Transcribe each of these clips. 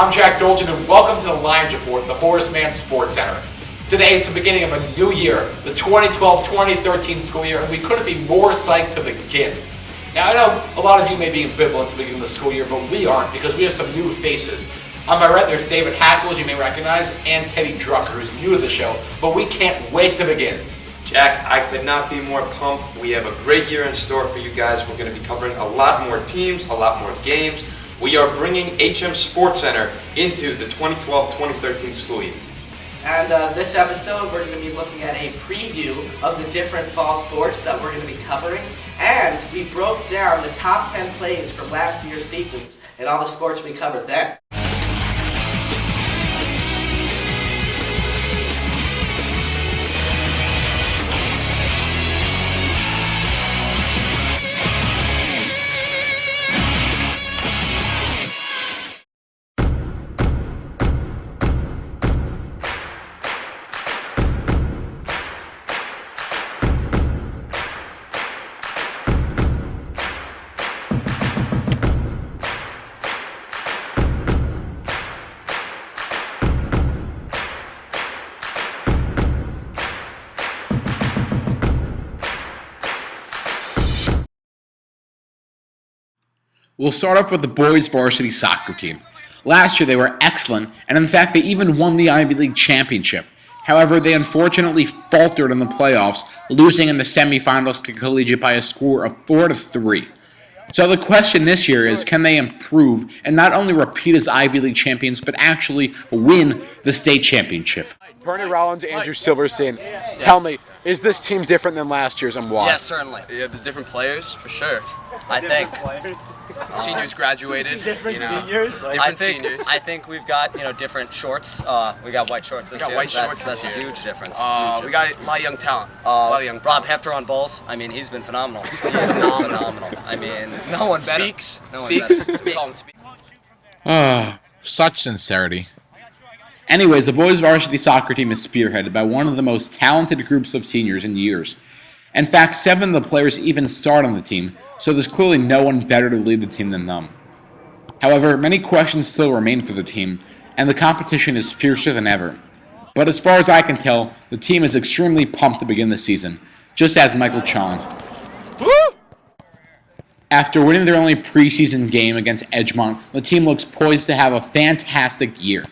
I'm Jack Dolgen, and welcome to the Lions Report, the Horace Mann Sports Center. Today, it's the beginning of a new year, the 2012-2013 school year, and we couldn't be more psyched to begin. Now, I know a lot of you may be ambivalent to begin the school year, but we aren't, because we have some new faces. On my right, there's David Hackles, you may recognize, and Teddy Drucker, who's new to the show, but we can't wait to begin. Jack, I could not be more pumped. We have a great year in store for you guys. We're going to be covering a lot more teams, a lot more games. We are bringing HM Sports Center into the 2012-2013 school year. And this episode, we're going to be looking at a preview of the different fall sports that we're going to be covering. And we broke down the top 10 plays from last year's seasons and all the sports we covered then. We'll start off with the boys varsity soccer team. Last year they were excellent, and in fact they even won the Ivy League championship. However, they unfortunately faltered in the playoffs, losing in the semifinals to Collegiate by a score of 4-3. So the question this year is, can they improve and not only repeat as Ivy League champions, but actually win the state championship? Bernie Rollins, Andrew Silverstein, tell me, is this team different than last year's and why? Yes, certainly. Yeah, there's different players, for sure. I think seniors graduated. I think we've got different shorts. We got white shorts this year. That's a huge difference. We got a lot of young talent. Rob Hefter on bowls. I mean, he's been phenomenal. He is phenomenal. I mean, no one better. Speaks. Such sincerity. Anyways, the boys varsity soccer team is spearheaded by one of the most talented groups of seniors in years. In fact, 7 of the players even start on the team, so there's clearly no one better to lead the team than them. However, many questions still remain for the team, and the competition is fiercer than ever. But as far as I can tell, the team is extremely pumped to begin the season, just as Michael Chong. After winning their only preseason game against Edgemont, the team looks poised to have a fantastic year.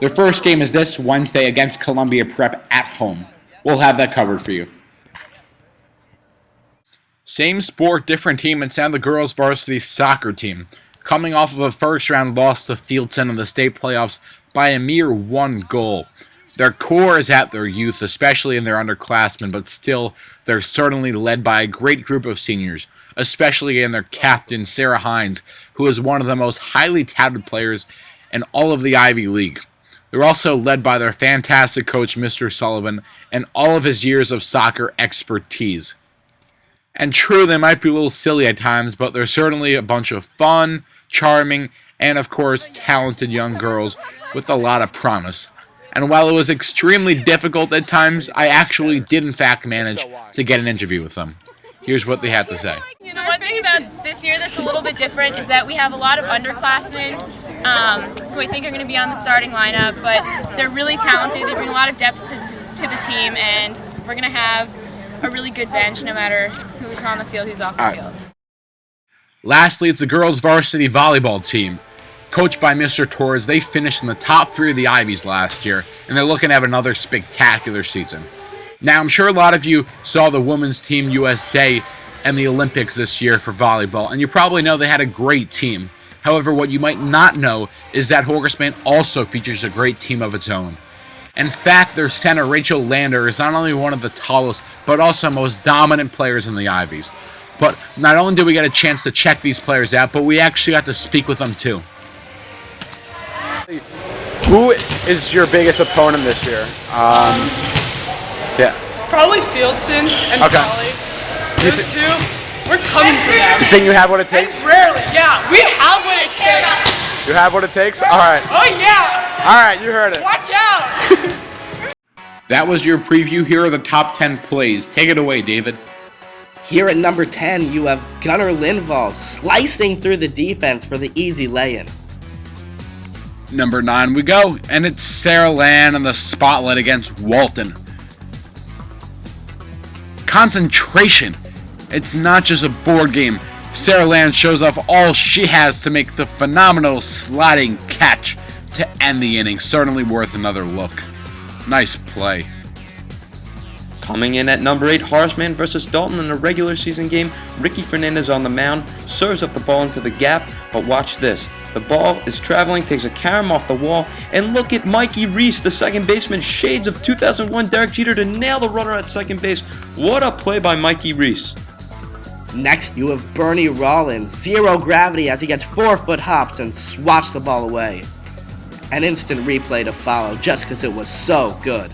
Their first game is this Wednesday against Columbia Prep at home. We'll have that covered for you. Same sport, different team, and sound the girls varsity soccer team, coming off of a first-round loss to Fieldson in the state playoffs by a mere 1 goal. Their core is at their youth, especially in their underclassmen, but still, they're certainly led by a great group of seniors, especially in their captain, Sarah Hines, who is one of the most highly touted players in all of the Ivy League. They're also led by their fantastic coach, Mr. Sullivan, and all of his years of soccer expertise. And true, they might be a little silly at times, but they're certainly a bunch of fun, charming, and of course, talented young girls with a lot of promise. And while it was extremely difficult at times, I actually did in fact manage to get an interview with them. Here's what they had to say. So one thing about this year that's a little bit different is that we have a lot of underclassmen who I think are going to be on the starting lineup, but they're really talented. They bring a lot of depth to the team, and we're going to have a really good bench no matter who's on the field, who's off the field. Lastly, it's the girls varsity volleyball team. Coached by Mr. Torres, they finished in the top 3 of the Ivies last year, and they're looking to have another spectacular season. Now, I'm sure a lot of you saw the Women's Team USA and the Olympics this year for volleyball, and you probably know they had a great team. However, what you might not know is that Horace Mann also features a great team of its own. In fact, their center, Rachel Lander, is not only one of the tallest, but also most dominant players in the Ivies. But not only did we get a chance to check these players out, but we actually got to speak with them too. Who is your biggest opponent this year? Probably Fieldson and Polly. Those two, we're coming for them. You think you have what it takes? And rarely, yeah, we have what it takes. You have what it takes? All right. Oh yeah. All right, you heard it. Watch out. That was your preview. Here are the top 10 plays. Take it away, David. Here at number 10, you have Gunnar Lindvall slicing through the defense for the easy lay-in. Number 9 we go, and it's Sarah Land in the spotlight against Walton. Concentration. It's not just a board game. Sarah Land shows off all she has to make the phenomenal sliding catch to end the inning. Certainly worth another look. Nice play. Coming in at number 8, Horace Mann versus Dalton in a regular season game. Ricky Fernandez on the mound, serves up the ball into the gap, but watch this. The ball is traveling, takes a carom off the wall, and look at Mikey Reese, the second baseman, shades of 2001 Derek Jeter to nail the runner at second base. What a play by Mikey Reese. Next, you have Bernie Rollins, zero gravity as he gets 4-foot hops and swats the ball away. An instant replay to follow just because it was so good.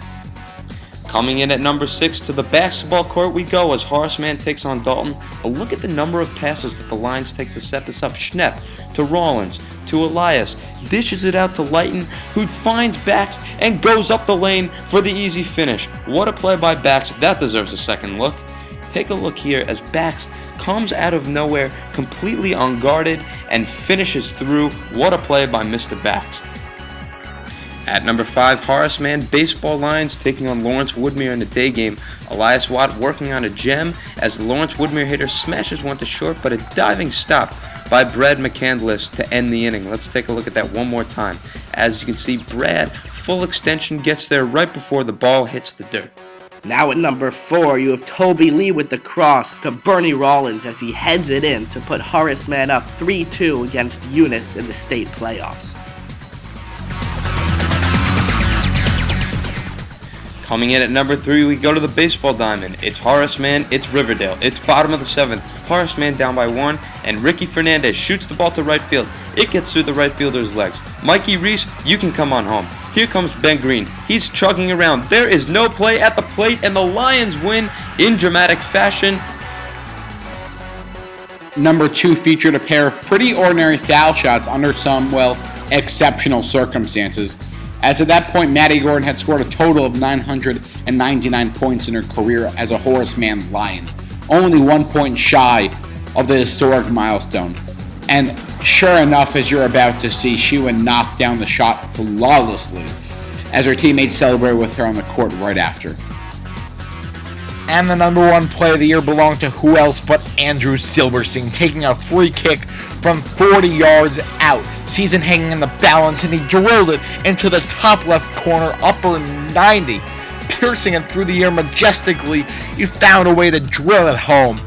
Coming in at number 6, to the basketball court we go as Horace Mann takes on Dalton. But look at the number of passes that the Lions take to set this up. Schnepp to Rollins to Elias, dishes it out to Lighton, who finds Bax and goes up the lane for the easy finish. What a play by Bax. That deserves a second look. Take a look here as Bax comes out of nowhere completely unguarded and finishes through. What a play by Mr. Bax. At number 5, Horace Mann baseball Lions taking on Lawrence Woodmere in the day game. Elias Watt working on a gem as the Lawrence Woodmere hitter smashes one to short, but a diving stop by Brad McCandless to end the inning. Let's take a look at that one more time. As you can see, Brad, full extension, gets there right before the ball hits the dirt. Now at number 4, you have Toby Lee with the cross to Bernie Rollins as he heads it in to put Horace Mann up 3-2 against Eunice in the state playoffs. Coming in at number 3, we go to the baseball diamond. It's Horace Mann, it's Riverdale. It's bottom of the 7th. Horace Mann down by 1, and Ricky Fernandez shoots the ball to right field. It gets through the right fielder's legs. Mikey Reese, you can come on home. Here comes Ben Green. He's chugging around. There is no play at the plate, and the Lions win in dramatic fashion. Number 2 featured a pair of pretty ordinary foul shots under some, well, exceptional circumstances. As at that point, Maddie Gordon had scored a total of 999 points in her career as a Horace Mann Lion, only 1 point shy of the historic milestone. And sure enough, as you're about to see, she would knock down the shot flawlessly as her teammates celebrated with her on the court right after. And the number 1 play of the year belonged to who else but Andrew Silverstein, taking a free kick from 40 yards out. Season hanging in the balance, and he drilled it into the top left corner, upper 90. Piercing it through the air majestically, he found a way to drill it home.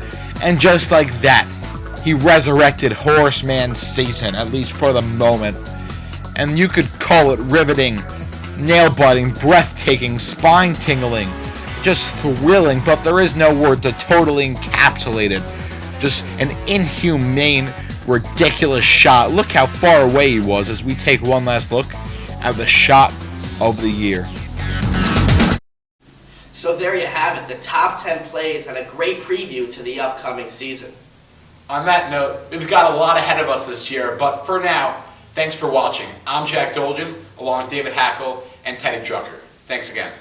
And just like that, he resurrected Horace Mann's season, at least for the moment. And you could call it riveting, nail-biting, breathtaking, spine-tingling, just thrilling, but there is no word to totally encapsulate it. Just an inhumane, ridiculous shot. Look how far away he was as we take one last look at the shot of the year. So there you have it, the top 10 plays and a great preview to the upcoming season. On that note, we've got a lot ahead of us this year, but for now, thanks for watching. I'm Jack Dolgen, along with David Hackle and Teddy Drucker. Thanks again.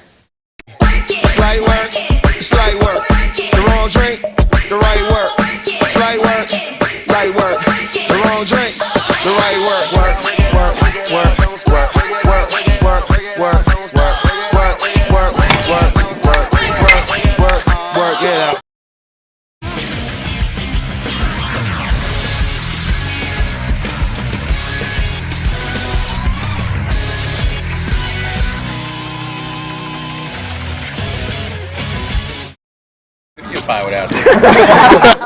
It's light work, it's light work. The wrong drink, the right work. It's light work, light work. The wrong drink, the right work. Work, work, work, work, work, work, work, work, work, work, work, work, get out. Fine without it.